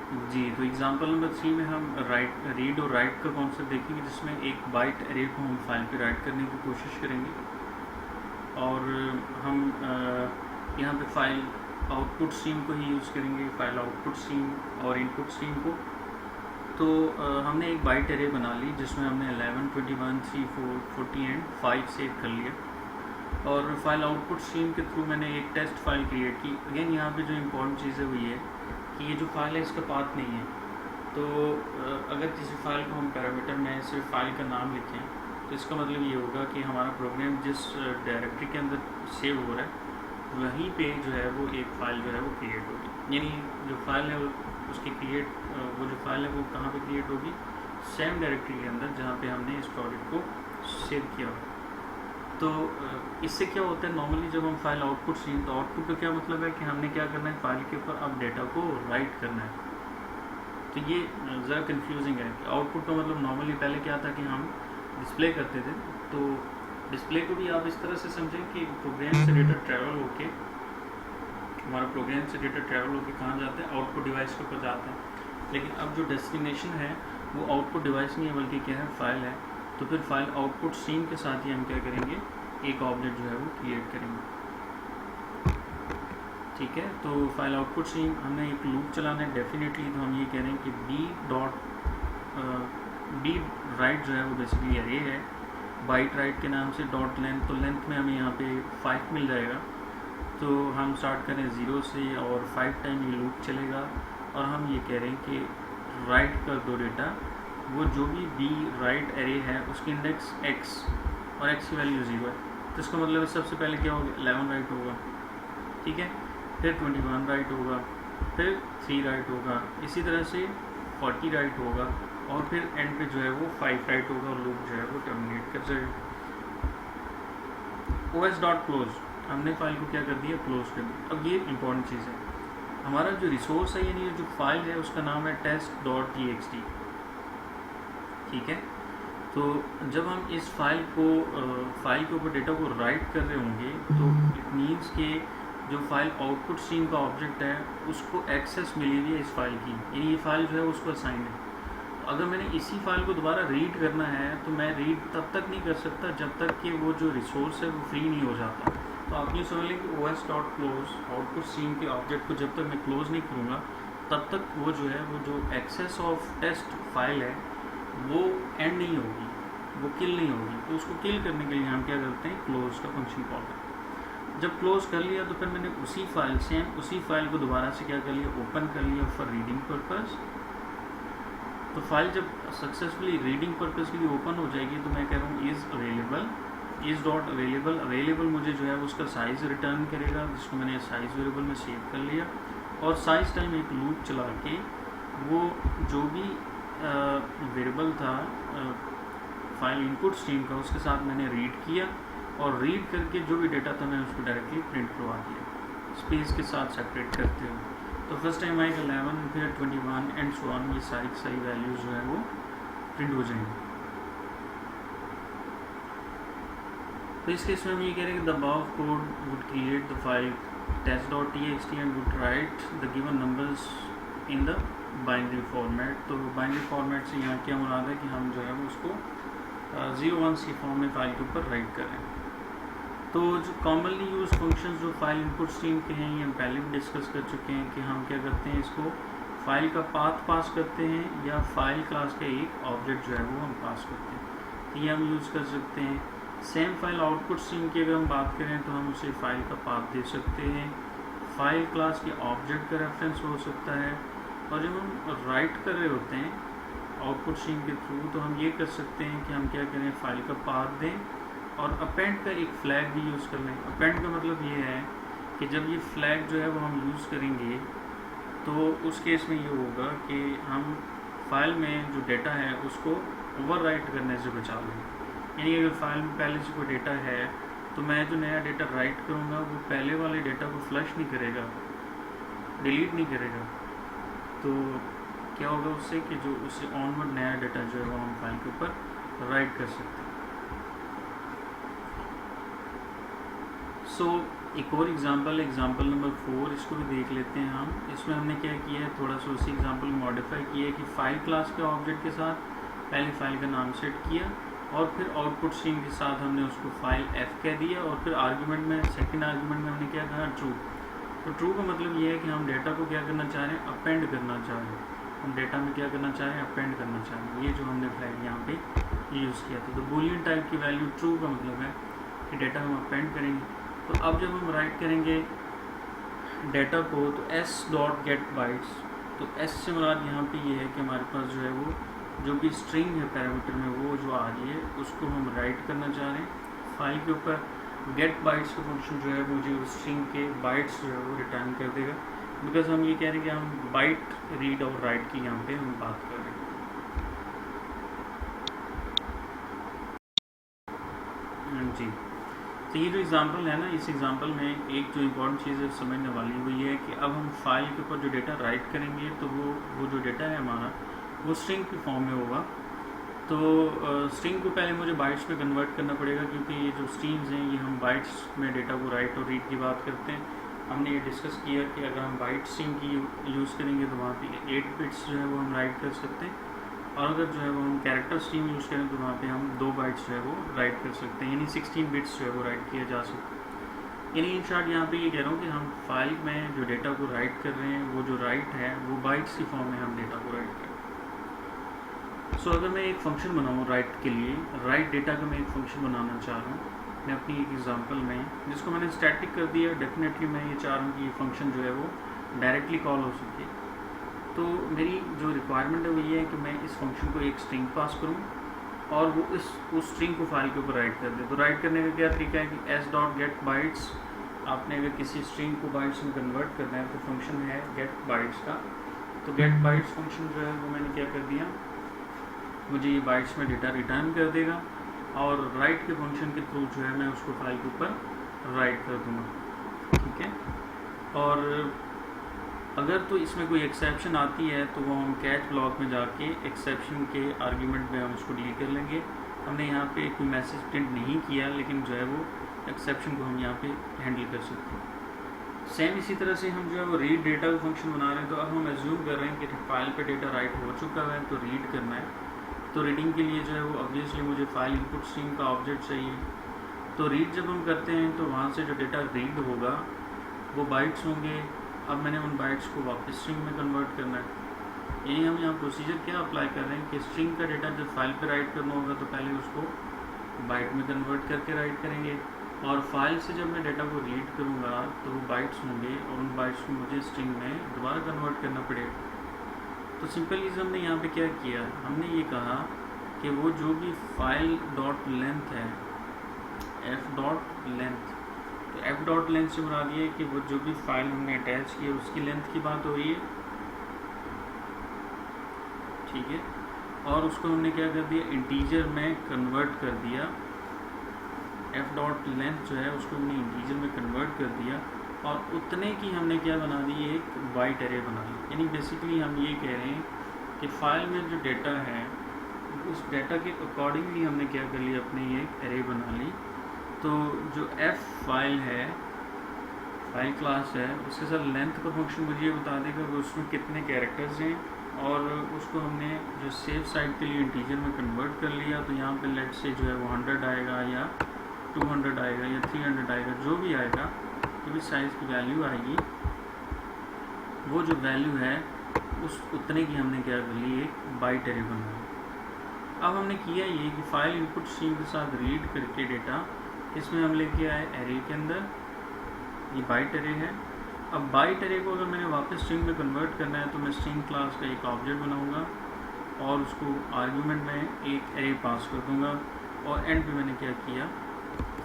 जी, तो example number 3 में हम रीड और राइट का कॉन्सेप्ट देखेंगे, जिसमें एक बाइट एरे को हम फाइल पे राइट करने की कोशिश करेंगे। और हम यहाँ पे फाइल आउटपुट स्ट्रीम को ही यूज़ करेंगे, फाइल आउटपुट स्ट्रीम और इनपुट स्ट्रीम को। तो हमने एक बाइट एरे बना ली जिसमें हमने 11, 21, 3, 4, 40 एंड 5 सेव कर लिया। और फाइल आउटपुट स्ट्रीम के थ्रू मैंने एक टेस्ट फाइल क्रिएट की। अगेन यहाँ पे जो इम्पोर्टेंट चीज़ है वो ये है कि ये जो फाइल है इसका पाथ नहीं है। तो अगर किसी फाइल को हम पैरामीटर में सिर्फ फाइल का नाम लिखें तो इसका मतलब ये होगा कि हमारा प्रोग्राम जिस डायरेक्टरी के अंदर सेव हो रहा है वहीं पे जो है वो एक फ़ाइल जो है वो क्रिएट होगी। यानी जो फाइल है उसकी वो जो फाइल है वो कहाँ पे क्रिएट होगी, सेम डायरेक्टरी के अंदर जहाँ पे हमने इस प्रोजेक्ट को सेव किया हो। तो इससे क्या होता है, नॉर्मली जब हम फाइल आउटपुट सीन, तो आउटपुट का क्या मतलब है कि हमने क्या करना है, फाइल के ऊपर अब डेटा को राइट करना है। तो ये ज़रा कंफ्यूजिंग है कि आउटपुट का मतलब नॉर्मली पहले क्या था कि हम डिस्प्ले करते थे। तो डिस्प्ले को भी आप इस तरह से समझें कि प्रोग्राम से डेटा ट्रैवल होके, हमारा प्रोग्राम से डेटा ट्रैवल होके कहाँ जाता है, आउटपुट डिवाइस के ऊपर जाता है। लेकिन अब जो डेस्टिनेशन है वो आउटपुट डिवाइस नहीं है बल्कि क्या है, फाइल है। तो फिर फाइल आउटपुट स्ट्रीम के साथ ही हम क्या करेंगे, एक ऑब्जेक्ट जो है वो क्रिएट करेंगे। ठीक है, तो फाइल आउटपुट स्ट्रीम हमें एक लूप चलाना है डेफिनेटली। तो हम ये कह रहे हैं कि बी राइट जो है वो बेसिकली एरे है, बाइट राइट के नाम से, डॉट लेंथ, तो लेंथ में हमें यहाँ पे 5 मिल जाएगा। तो हम स्टार्ट करें 0 से और 5 टाइम ये लूप चलेगा। और हम ये कह रहे हैं कि राइट कर दो डेटा, वो जो भी बी राइट एरे है उसकी इंडेक्स x और x की वैल्यू 0 है। तो इसका मतलब है सबसे पहले क्या होगा, 11 राइट होगा। ठीक है, फिर 21 राइट होगा, फिर 3 राइट होगा, इसी तरह से 40 राइट होगा, और फिर एंड पे जो है वो 5 राइट होगा और लूप जो है वो टर्मिनेट कर जाएगा। os.close, हमने फाइल को क्या कर दिया, क्लोज कर दिया। अब ये इंपॉर्टेंट चीज़ है, हमारा जो रिसोर्स है यानी जो फाइल है उसका नाम है test.txt। ठीक है, तो जब हम इस फाइल के ऊपर डेटा को राइट कर रहे होंगे तो इट मीन्स कि जो फाइल आउटपुट स्ट्रीम का ऑब्जेक्ट है उसको एक्सेस मिली हुई है इस फाइल की, यानी ये फाइल जो है उसको असाइन है। अगर मैंने इसी फाइल को दोबारा रीड करना है तो मैं रीड तब तक नहीं कर सकता जब तक कि वो जो रिसोर्स है वो फ्री नहीं हो जाता। तो आप ये समझ लें कि os.close आउटपुट स्ट्रीम के ऑब्जेक्ट को जब तक मैं क्लोज नहीं करूँगा तब तक वो जो है वो जो एक्सेस ऑफ टेस्ट फाइल है वो एंड नहीं होगी, वो किल नहीं होगी। तो उसको किल करने के लिए हम क्या करते हैं, क्लोज का फंक्शन कॉल करते हैं। जब क्लोज कर लिया तो फिर मैंने उसी फाइल को दोबारा से क्या कर लिया, ओपन कर लिया फॉर रीडिंग पर्पस। तो फाइल जब सक्सेसफुली रीडिंग पर्पस के लिए ओपन हो जाएगी तो मैं कह रहा हूँ इज़ डॉट अवेलेबल मुझे जो है उसका साइज़ रिटर्न करेगा, जिसको मैंने साइज़ वेरिएबल में सेव कर लिया। और साइज़ टाइम एक लूप चला के वो जो भी वेरिएबल था फाइल इनपुट स्ट्रीम का उसके साथ मैंने रीड किया, और रीड करके जो भी डेटा था मैं उसको डायरेक्टली प्रिंट करवा दिया स्पेस के साथ सेपरेट करते हुए। तो फर्स्ट टाइम आएगा 11, फिर 21 एंड सो ऑन, ये सारी वैल्यूज़ जो है वो प्रिंट हो जाएंगी। तो इस केस में हम ये कह रहे हैं कि the above code would create the file test.txt and would write the given numbers in the binary format. तो बाइनरी फॉर्मेट से यहाँ क्या मुराद है कि हम जो है वो उसको 0-1 के फॉर्म में फाइल के ऊपर राइट करें। तो जो कॉमनली यूज फंक्शंस जो फाइल इनपुट स्ट्रीम के हैं ये हम पहले भी डिस्कस कर चुके हैं कि हम क्या करते हैं, इसको फाइल का पाथ पास करते हैं या फाइल क्लास का एक ऑब्जेक्ट जो है वो हम पास करते हैं। तो ये हम यूज़ कर सकते हैं। सेम फाइल आउटपुट स्ट्रीम की अगर हम बात करें तो हम उसे फाइल का पाथ दे सकते हैं, फाइल क्लास के ऑब्जेक्ट का रेफरेंस हो सकता है। और जब हम राइट कर रहे होते हैं आउटपुट स्ट्रीम के थ्रू तो हम ये कर सकते हैं कि हम क्या करें, फाइल का पाथ दें और अपेंड का एक फ्लैग भी यूज़ कर लें। अपेंड का मतलब ये है कि जब ये फ्लैग जो है वो हम यूज़ करेंगे तो उस केस में ये होगा कि हम फाइल में जो डेटा है उसको ओवरराइट करने से बचा लें। यानी अगर फाइल में पहले से कोई डेटा है तो मैं जो नया डेटा राइट करूँगा वो पहले वाले डेटा को फ्लश नहीं करेगा, डिलीट नहीं करेगा। तो क्या होगा उससे कि जो उससे ऑनवर्ड नया डेटा जो है वो हम फाइल के ऊपर राइट कर सकते हैं। सो एक और एग्जांपल नंबर 4, इसको भी देख लेते हैं हम। इसमें हमने क्या किया है, थोड़ा सा उसी एग्जांपल को मॉडिफाई किया है कि फाइल क्लास के ऑब्जेक्ट के साथ पहले फाइल का नाम सेट किया और फिर आउटपुट स्ट्रीम के साथ हमने उसको फाइल f कह दिया और फिर आर्गुमेंट में, सेकंड आर्गुमेंट में हमने क्या कहा, ट्रू। तो ट्रू का मतलब ये है कि हम डेटा को क्या करना चाह रहे हैं, अपेंड करना चाह रहे हैं। हम डेटा में क्या करना चाह रहे हैं, अपेंड करना चाह रहे हैं। ये जो हमने फ्लैग यहाँ पे यूज़ किया था। तो बूलियन टाइप की वैल्यू ट्रू का मतलब है कि डेटा हम अपेंड करेंगे। तो अब जब हम राइट करेंगे डेटा को तो s डॉट गेट बाइट्स, तो s से मुराद यहाँ पे ये है कि हमारे पास जो है वो जो भी स्ट्रिंग है पैरामीटर में वो जो आ रही है उसको हम राइट करना चाह रहे हैं फाइल के ऊपर। गेट बाइट्स का फंक्शन जो है मुझे उस स्ट्रिंग के बाइट्स जो है वो रिटर्न कर देगा, बिकॉज हम ये कह रहे हैं कि हम बाइट रीड और राइट की यहाँ पे हम बात कर रहे हैं जी। तो ये जो एग्जांपल है ना, इस एग्जांपल में एक जो इम्पोर्टेंट चीज़ है समझने वाली वो ये है कि अब हम फाइल के ऊपर जो डेटा राइट करेंगे तो वो जो डेटा है हमारा वो स्ट्रिंग की फॉर्म में होगा। तो स्ट्रिंग को पहले मुझे बाइट्स में कन्वर्ट करना पड़ेगा, क्योंकि ये जो स्ट्रीम्स हैं ये हम बाइट्स में डेटा को राइट और रीड की बात करते हैं। हमने ये डिस्कस किया कि अगर हम बाइट स्ट्रिंग की यूज़ करेंगे तो वहाँ पे 8 बिट्स जो है वो हम राइट कर सकते हैं, और अगर जो है वो हम कैरेक्टर स्ट्रीम यूज़ करें तो वहाँ पे हम 2 बाइट्स जो है वो राइट कर सकते हैं, यानी 16 बिट्स जो है वो राइट किया जा सकता है। यानी इन शॉर्ट यहाँ पे ये कह रहा हूँ कि हम फाइल में जो डेटा को राइट कर रहे हैं वो जो राइट है वो बाइट्स की फॉर्म में हम डेटा को राइट कर रहे हैं। सो अगर मैं एक फंक्शन बनाऊँ राइट के लिए, राइट डेटा का मैं एक फंक्शन बनाना चाह रहा हूँ मैं अपनी एक एग्जांपल में, जिसको मैंने स्टैटिक कर दिया। डेफिनेटली मैं ये चाह रहा हूँ कि ये फंक्शन जो है वो डायरेक्टली कॉल हो सके। तो मेरी जो रिक्वायरमेंट है वो ये है कि मैं इस फंक्शन को एक स्ट्रिंग पास करूँ और वो उस स्ट्रिंग को फाइल के ऊपर राइट कर दे। तो राइट करने का क्या तरीका है कि s डॉट गेट बाइट्स, आपने अगर किसी स्ट्रिंग को बाइट्स में कन्वर्ट करना है तो फंक्शन है गेट बाइट्स का। तो गेट बाइट्स फंक्शन जो है वो मैंने क्या कर दिया, मुझे ये बाइट्स में डेटा रिटर्न कर देगा और राइट के फंक्शन के थ्रू जो है मैं उसको फाइल के ऊपर राइट कर दूँगा, ठीक है। और अगर तो इसमें कोई एक्सेप्शन आती है तो वो हम कैच ब्लॉक में जाके एक्सेप्शन के आर्ग्यूमेंट में हम उसको डील कर लेंगे। हमने यहाँ पे कोई मैसेज प्रिंट नहीं किया, लेकिन जो है वो एक्सेप्शन को हम यहाँ पे हैंडल कर सकते हैं। सेम इसी तरह से हम जो है वो रीड डेटा का फंक्शन बना रहे हैं। तो अब हम एज्यूम कर रहे हैं कि फाइल पे डेटा राइट हो चुका है तो रीड करना है। तो रीडिंग के लिए जो है वो ऑब्वियसली मुझे फाइल इनपुट स्ट्रीम का ऑब्जेक्ट चाहिए। तो रीड जब हम करते हैं तो वहाँ से जो डेटा रीड होगा वो बाइट्स होंगे। अब मैंने उन बाइट्स को वापस स्ट्रिंग में कन्वर्ट करना है। यानी हम यहाँ प्रोसीजर क्या अप्लाई कर रहे हैं कि स्ट्रिंग का डेटा जब फाइल पे राइट करना होगा तो पहले उसको बाइट में कन्वर्ट करके राइट करेंगे, और फाइल से जब मैं डेटा को रीड करूँगा तो वो बाइट्स होंगे और उन बाइट्स को मुझे स्ट्रिंग में दोबारा कन्वर्ट करना पड़ेगा। तो सिंपल चीज़ हमने यहाँ पे क्या किया, हमने ये कहा कि वो जो भी फाइल डॉट लेंथ है एफ डॉट लेंथ, तो एफ डॉट लेंथ से मुराद ये है कि वो जो भी फाइल हमने अटैच की है उसकी लेंथ की बात हो रही है, ठीक है। और उसको हमने क्या कर दिया, इंटीजर में कन्वर्ट कर दिया। एफ डॉट लेंथ जो है उसको हमने इंटीजर में कन्वर्ट कर दिया और उतने की हमने क्या बना दी, एक बाइट एरे बना ली। यानी बेसिकली हम ये कह रहे हैं कि फाइल में जो डेटा है उस डेटा के अकॉर्डिंगली हमने क्या कर लिया, अपने ये एक एरे बना ली। तो जो एफ फाइल है, फाइल क्लास है, उसके साथ लेंथ का फंक्शन मुझे ये बता देगा कि उसमें कितने कैरेक्टर्स हैं, और उसको हमने जो सेफ साइड के लिए इंटीजर में कन्वर्ट कर लिया। तो यहाँ पे लेट से जो है वो 100 आएगा या 200 आएगा या 300 आएगा, जो भी आएगा, जो भी साइज़ की वैल्यू आएगी, वो जो वैल्यू है उस उतने की हमने क्या कर ली, एक बाइट एरे बना ली। अब हमने किया ये कि फाइल इनपुट स्ट्रीम के साथ रीड करके डेटा इसमें हम लेके आए एरे के अंदर, ये बाइट एरे है। अब बाइट एरे को अगर मैंने वापस स्ट्रिंग में कन्वर्ट करना है तो मैं स्ट्रिंग क्लास का एक ऑब्जेक्ट बनाऊंगा और उसको आर्गुमेंट में एक एरे पास कर दूंगा, और एंड पे मैंने क्या किया,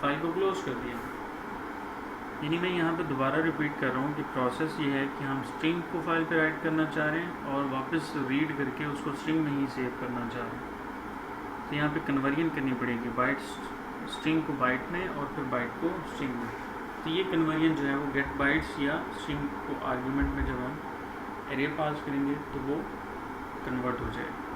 फाइल को क्लोज कर दिया। यानी मैं यहाँ पे दोबारा रिपीट कर रहा हूँ कि प्रोसेस ये है कि हम स्ट्रिंग को फाइल पे राइट करना चाह रहे हैं और वापस रीड करके उसको स्ट्रिंग में ही सेव करना चाह रहे हैं। तो यहाँ पे कन्वर्जन करनी पड़ेगी, बाइट स्ट्रिंग को बाइट में और फिर बाइट को स्ट्रिंग में। तो ये कन्वर्जन जो है वो गेट बाइट्स या स्ट्रिंग को आर्गुमेंट में जब हम एरे पास करेंगे तो वो कन्वर्ट हो जाएगा।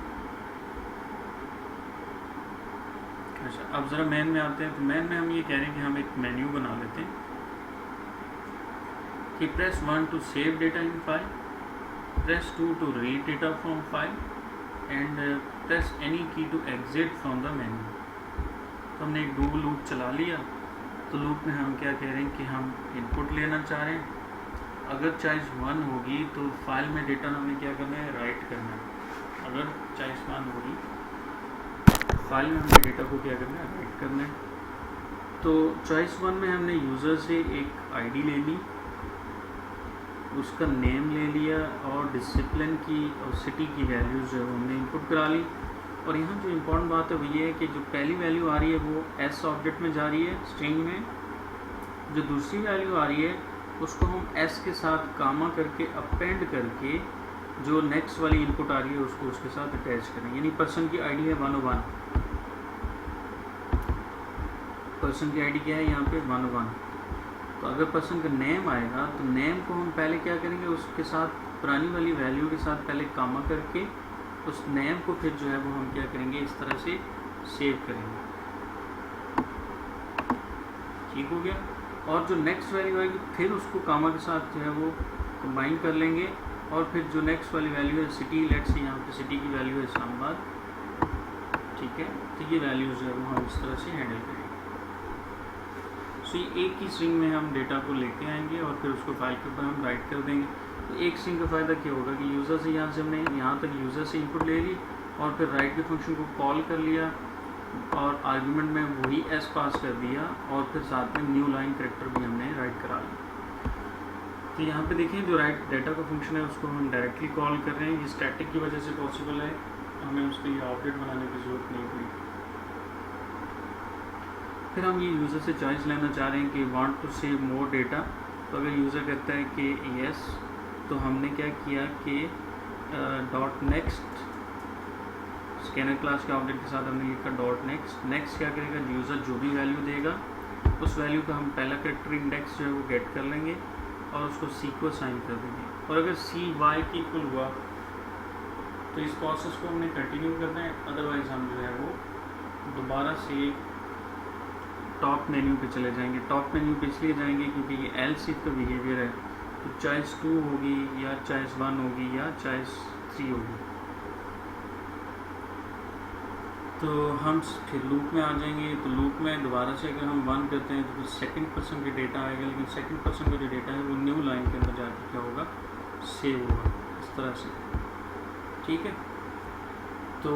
अच्छा, अब ज़रा मैन में आते हैं। तो मैन में हम ये कह रहे हैं कि हम एक मेन्यू बना लेते हैं। कि press 1 to save data in file, press 2 to read data from file and press any key to exit from the menu. तो हमने एक डू लूप चला लिया। तो लूप में हम क्या कह रहे हैं कि हम इनपुट लेना चाह रहे हैं। अगर चॉइस 1 होगी तो फाइल में डेटा हमें क्या करना है, राइट करना है। अगर चॉइस 1 होगी फाइल में हमें डेटा को क्या करना है, राइट करना है। तो चॉइस 1 में हमने यूज़र से एक आईडी ले ली, उसका नेम ले लिया और डिसिप्लिन की और सिटी की वैल्यूज़ जो है हमने इनपुट करा ली। और यहाँ जो इम्पोर्टेंट बात है वो ये है कि जो पहली वैल्यू आ रही है वो एस ऑब्जेक्ट में जा रही है स्ट्रिंग में, जो दूसरी वैल्यू आ रही है उसको हम एस के साथ कामा करके अपेंड करके जो नेक्स्ट वाली इनपुट आ रही है उसको उसके साथ अटैच करेंगे। यानी पर्सन की आईडी है 101, पर्सन की आईडी क्या है यहाँ पे 101। तो अगर पर्सन का नेम आएगा तो नेम को हम पहले क्या करेंगे, उसके साथ पुरानी वाली वैल्यू के साथ पहले कामा करके उस नेम को फिर जो है वो हम क्या करेंगे, इस तरह से सेव करेंगे। ठीक हो गया। और जो नेक्स्ट वैल्यू आएगी फिर उसको कामा के साथ जो है वो कंबाइन कर लेंगे और फिर जो नेक्स्ट वाली वैल्यू है सिटी, लेट्स से यहाँ पे सिटी की वैल्यू है इस्लामाबाद, ठीक है। तो ये वैल्यू जो है वो हम इस तरह से हैंडल करेंगे। सो ये एक ही स्ट्रिंग में हम डेटा को लेके आएंगे और फिर उसको फाइल के ऊपर हम राइट कर देंगे। तो एक स्ट्रिंग का फ़ायदा क्या होगा कि यूज़र से यहाँ से हमने यहाँ तक यूज़र से इनपुट ले ली और फिर राइट के फंक्शन को कॉल कर लिया और आर्गुमेंट में वही एस पास कर दिया और फिर साथ में न्यू लाइन कैरेक्टर भी हमने राइट करा लिया। तो यहाँ पे देखिए जो राइट डेटा का फंक्शन है उसको हम डायरेक्टली कॉल कर रहे हैं। ये स्टैटिक की वजह से पॉसिबल है, हमें उसके लिए ऑब्जेक्ट बनाने की ज़रूरत नहीं पड़ी। फिर हम ये यूज़र से चॉइस लेना चाह रहे हैं कि want to save more data. तो अगर यूज़र कहता है कि यस, तो हमने क्या किया कि डॉट नेक्स्ट स्कैनर क्लास के ऑब्जेक्ट के साथ हमने लिखा डॉट नेक्स्ट। नेक्स्ट क्या करेगा, यूज़र जो भी वैल्यू देगा उस वैल्यू का हम पहला कैरेक्टर इंडेक्स जो है वो गेट कर लेंगे और उसको सी को असाइन कर देंगे। और अगर सी वाई की इक्वल हुआ तो इस प्रोसेस को हमने कंटिन्यू करना है, अदरवाइज़ हम जो है वो दोबारा से टॉप मेन्यू पे चले जाएंगे। टॉप मेन्यू पे इसलिए जाएंगे क्योंकि ये एल्स इफ का बिहेवियर है। तो चॉइस 2 होगी या चॉइस 1 होगी या चॉइस 3 होगी। तो हम फिर लूप में आ जाएंगे। तो लूप में दोबारा से अगर हम 1 करते हैं तो फिर सेकंड पर्सन का डेटा आएगा, लेकिन सेकंड पर्सन का जो डेटा है वो न्यू लाइन के अंदर जाकर क्या होगा, सेव होगा इस तरह से। ठीक है। तो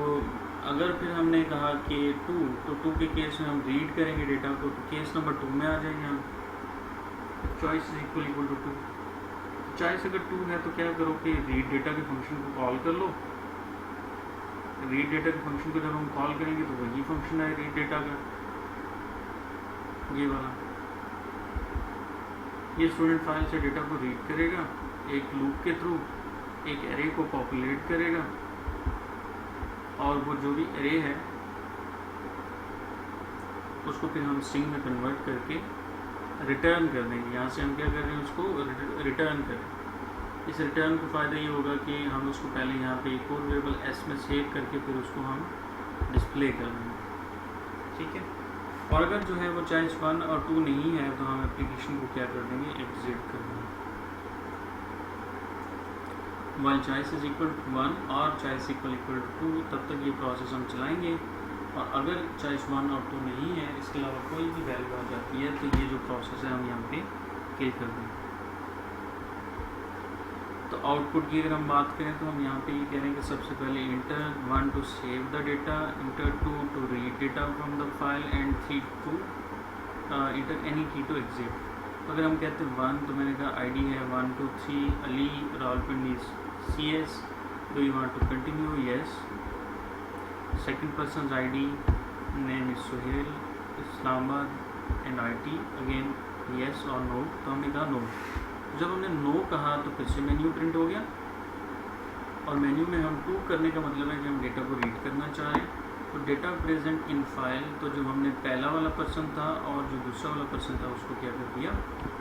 अगर फिर हमने कहा कि 2, तो 2 के केस में हम रीड करेंगे डेटा को, तो केस नंबर 2 में आ जाएंगे हम। Choice is equal to 2। Choice अगर 2 है तो क्या करो कि रीड डेटा के फंक्शन को कॉल कर लो। रीड डेटा के फंक्शन को जब हम कॉल करेंगे तो वही फंक्शन है रीड डेटा का, ये वाला। ये स्टूडेंट फाइल से डेटा को रीड करेगा एक लूप के थ्रू, एक एरे को पॉपुलेट करेगा और वो जो भी एरे है उसको फिर हम स्ट्रिंग में कन्वर्ट करके रिटर्न कर देंगे। यहाँ से हम क्या कर रहे हैं, उसको रिटर्न करें। इस रिटर्न का फ़ायदा ये होगा कि हम उसको पहले यहाँ पे एक और वेरिएबल एस में सेव करके फिर उसको हम डिस्प्ले कर देंगे। ठीक है। और अगर जो है वो चॉइस 1 और 2 नहीं है तो हम एप्लीकेशन को क्या कर देंगे, एग्जिट कर देंगे। While choice is equal to 1 और चॉइस इक्वल टू 2 तब तक ये प्रोसेस हम चलाएंगे। और अगर चॉइस 1 और 2 नहीं है, इसके अलावा कोई भी वैल्यू आ जाती है, तो ये जो प्रोसेस है हम यहाँ पे किल कर देंगे। तो आउटपुट की अगर हम बात करें तो हम यहाँ पे ये कह रहे हैं कि सबसे पहले enter 1 to save the data, enter 2 to read data from the file and 3 to enter any key to exit. तो अगर हम कहते हैं 1 तो मैंने कहा आईडी है 1 2 3 Ali Rawalpindi CS, do you want to continue, yes. Second person ID name is Suhail Islamabad and IT again yes और नो। तो हमने कहा नो। जब हमने नो कहा तो फिर से मेन्यू प्रिंट हो गया और मेन्यू में हम 2 करने का मतलब है कि हम डेटा को रीड करना चाह रहे हैं। तो डेटा प्रेजेंट इन फाइल, तो जो हमने पहला वाला पर्सन था और जो दूसरा वाला पर्सन था उसको क्या कर दिया,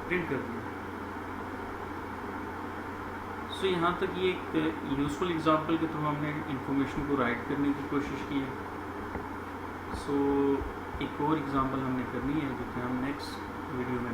प्रिंट कर दिया। सो यहाँ तक ये एक यूज़फुल एग्जांपल के थ्रू हमने इंफॉर्मेशन को राइट करने की कोशिश की है। सो एक और एग्जांपल हमने करनी है जो कि हम नेक्स्ट वीडियो में